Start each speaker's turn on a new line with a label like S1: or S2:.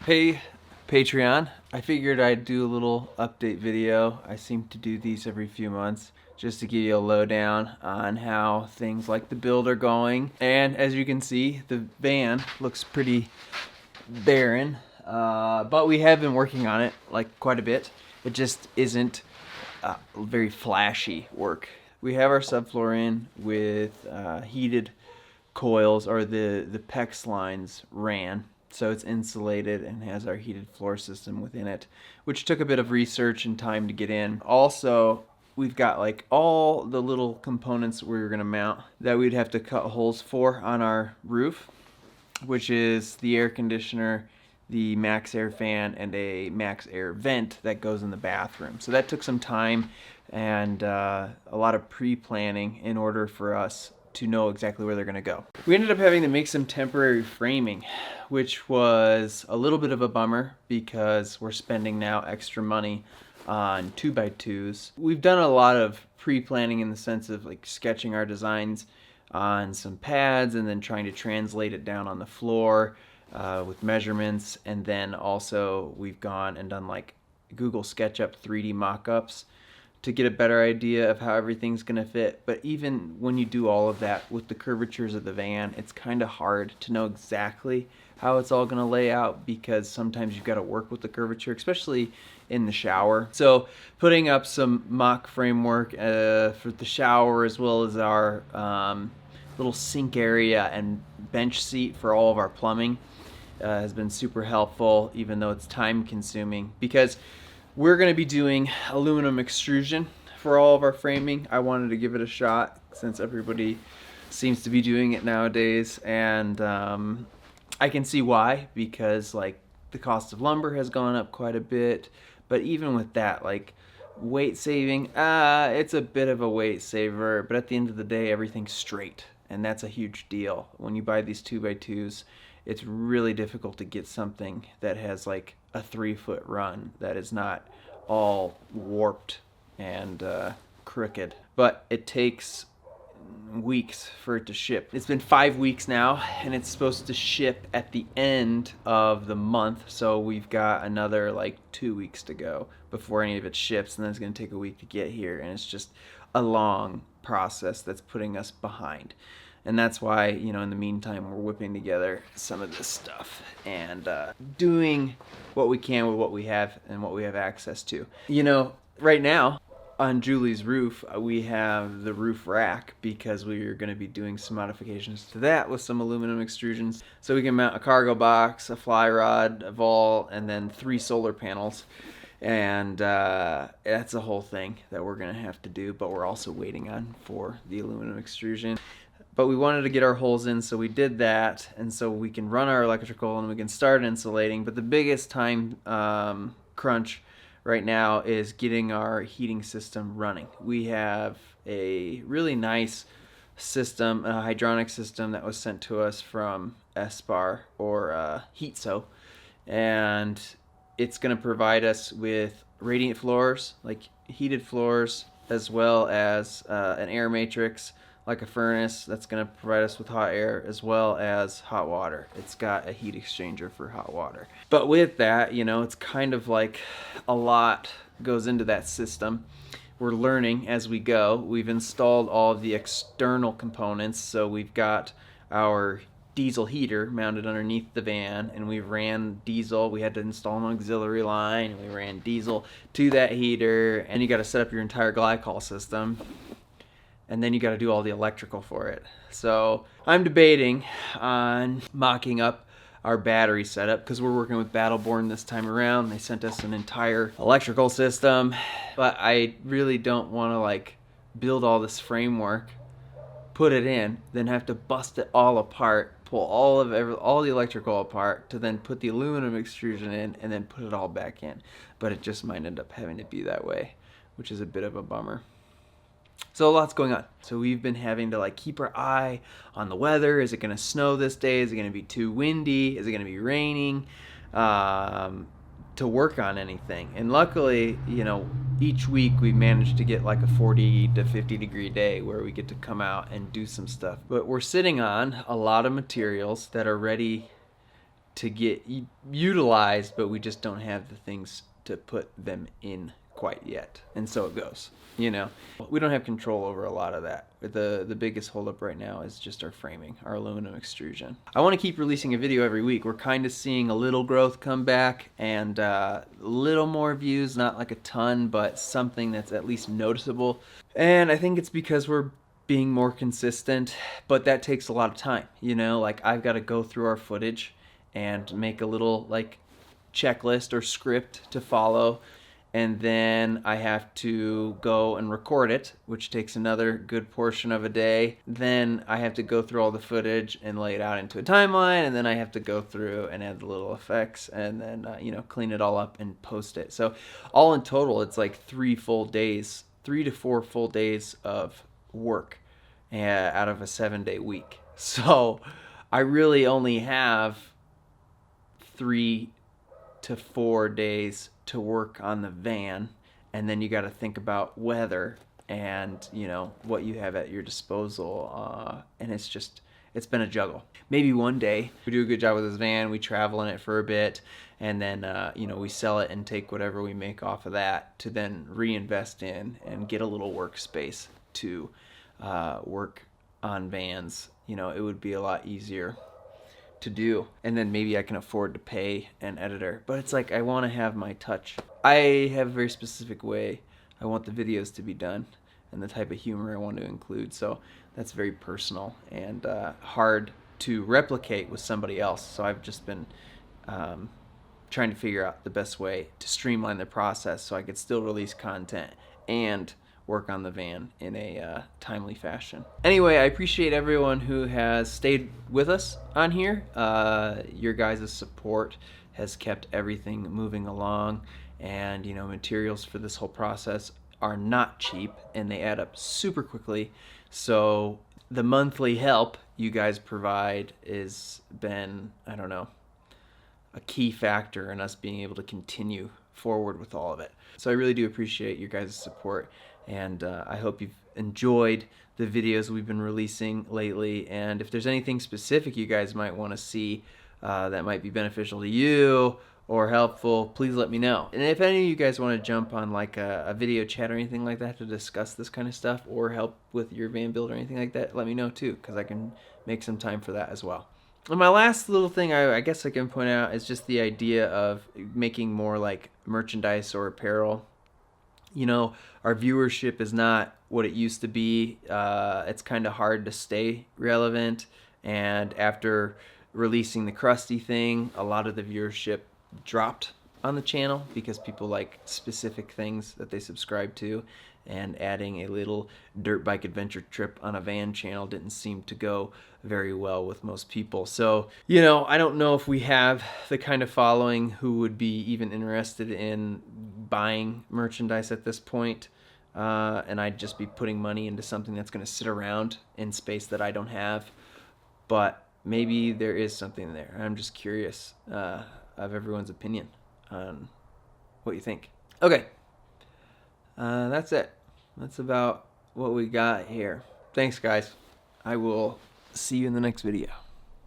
S1: Hey Patreon, I figured I'd do a little update video. I seem to do these every few months just to give you a lowdown on how things like the build are going. And as you can see, the van looks pretty barren, but we have been working on it like quite a bit. It just isn't very flashy work. We have our subfloor in with heated coils, or the PEX lines ran, so it's insulated and has our heated floor system within it, which took a bit of research and time to get in. Also, we've got like all the little components we were going to mount that we'd have to cut holes for on our roof, which is the air conditioner, the max air fan, and a max air vent that goes in the bathroom. So that took some time and a lot of pre-planning in order for us to know exactly where they're going to go. We ended up having to make some temporary framing, which was a little bit of a bummer because we're spending now extra money on 2x2s. We've done a lot of pre-planning in the sense of like sketching our designs on some pads and then trying to translate it down on the floor with measurements. And then also we've gone and done like Google SketchUp 3D mock-ups to get a better idea of how everything's going to fit. But even when you do all of that with the curvatures of the van, it's kind of hard to know exactly how it's all going to lay out, because sometimes you've got to work with the curvature, especially in the shower. So putting up some mock framework for the shower, as well as our little sink area and bench seat for all of our plumbing, has been super helpful, even though it's time consuming, because we're going to be doing aluminum extrusion for all of our framing. I wanted to give it a shot since everybody seems to be doing it nowadays, and I can see why, because like the cost of lumber has gone up quite a bit. But even with that, like weight saving, it's a bit of a weight saver, but at the end of the day, everything's straight, and that's a huge deal. When you buy these 2x2s, it's really difficult to get something that has like a 3-foot run that is not all warped and crooked. But it takes weeks for it to ship. It's been 5 weeks now, and it's supposed to ship at the end of the month, so we've got another like 2 weeks to go before any of it ships, and then it's going to take a week to get here, and it's just a long process that's putting us behind. And that's why, you know, in the meantime, we're whipping together some of this stuff and doing what we can with what we have and what we have access to. You know, right now on Julie's roof, we have the roof rack because we are going to be doing some modifications to that with some aluminum extrusions. So we can mount a cargo box, a fly rod, a ball, and then 3 solar panels. And that's a whole thing that we're going to have to do, but we're also waiting on for the aluminum extrusion. But we wanted to get our holes in, so we did that, and so we can run our electrical and we can start insulating. But the biggest time crunch right now is getting our heating system running. We have a really nice system, a hydronic system that was sent to us from SBAR, or HeatSo, and it's going to provide us with radiant floors, like heated floors, as well as an air matrix, like a furnace that's going to provide us with hot air as well as hot water. It's got a heat exchanger for hot water. But with that, you know, it's kind of like a lot goes into that system. We're learning as we go. We've installed all of the external components, so we've got our diesel heater mounted underneath the van, and we ran diesel. We had to install an auxiliary line, and we ran diesel to that heater, and you got to set up your entire glycol system, and then you got to do all the electrical for it. So I'm debating on mocking up our battery setup, because we're working with Battleborn this time around. They sent us an entire electrical system, but I really don't want to like build all this framework, put it in, then have to bust it all apart, pull all the electrical apart to then put the aluminum extrusion in and then put it all back in. But it just might end up having to be that way, which is a bit of a bummer. So a lot's going on. So we've been having to like keep our eye on the weather. Is it going to snow this day? Is it going to be too windy? Is it going to be raining? To work on anything. And luckily, you know, each week we managed to get like a 40 to 50 degree day where we get to come out and do some stuff. But we're sitting on a lot of materials that are ready to get utilized, but we just don't have the things to put them in quite yet. And so it goes, you know. We don't have control over a lot of that. The biggest holdup right now is just our framing, our aluminum extrusion. I want to keep releasing a video every week. We're kind of seeing a little growth come back and a little more views, not like a ton, but something that's at least noticeable. And I think it's because we're being more consistent, but that takes a lot of time, you know. Like, I've got to go through our footage and make a little like checklist or script to follow, and then I have to go and record it, which takes another good portion of a day. Then I have to go through all the footage and lay it out into a timeline, and then I have to go through and add the little effects, and then you know, clean it all up and post it. So all in total, it's like 3 to 4 full days of work out of a 7-day week. So I really only have 3 to 4 days to work on the van, and then you got to think about weather and, you know, what you have at your disposal, and it's been a juggle. Maybe one day we do a good job with this van, we travel in it for a bit, and then you know, we sell it and take whatever we make off of that to then reinvest in and get a little workspace to work on vans. You know, it would be a lot easier to do, and then maybe I can afford to pay an editor. But it's like, I want to have my touch. I have a very specific way I want the videos to be done and the type of humor I want to include, so that's very personal and hard to replicate with somebody else. So I've just been trying to figure out the best way to streamline the process so I could still release content and work on the van in a timely fashion. Anyway, I appreciate everyone who has stayed with us on here. Your guys' support has kept everything moving along, and you know, materials for this whole process are not cheap and they add up super quickly. So the monthly help you guys provide has been, I don't know, a key factor in us being able to continue forward with all of it. So I really do appreciate your guys' support, and I hope you've enjoyed the videos we've been releasing lately. And if there's anything specific you guys might want to see that might be beneficial to you or helpful, please let me know. And if any of you guys want to jump on like a video chat or anything like that to discuss this kind of stuff or help with your van build or anything like that, let me know too, because I can make some time for that as well. And my last little thing I guess I can point out is just the idea of making more like merchandise or apparel. You know, our viewership is not what it used to be. It's kind of hard to stay relevant, and after releasing the Krusty thing, a lot of the viewership dropped on the channel because people like specific things that they subscribe to, and adding a little dirt bike adventure trip on a van channel didn't seem to go very well with most people. So, you know, I don't know if we have the kind of following who would be even interested in buying merchandise at this point, and I'd just be putting money into something that's going to sit around in space that I don't have. But maybe there is something there. I'm just curious of everyone's opinion on what you think. Okay. That's it. That's about what we got here. Thanks, guys. I will see you in the next video.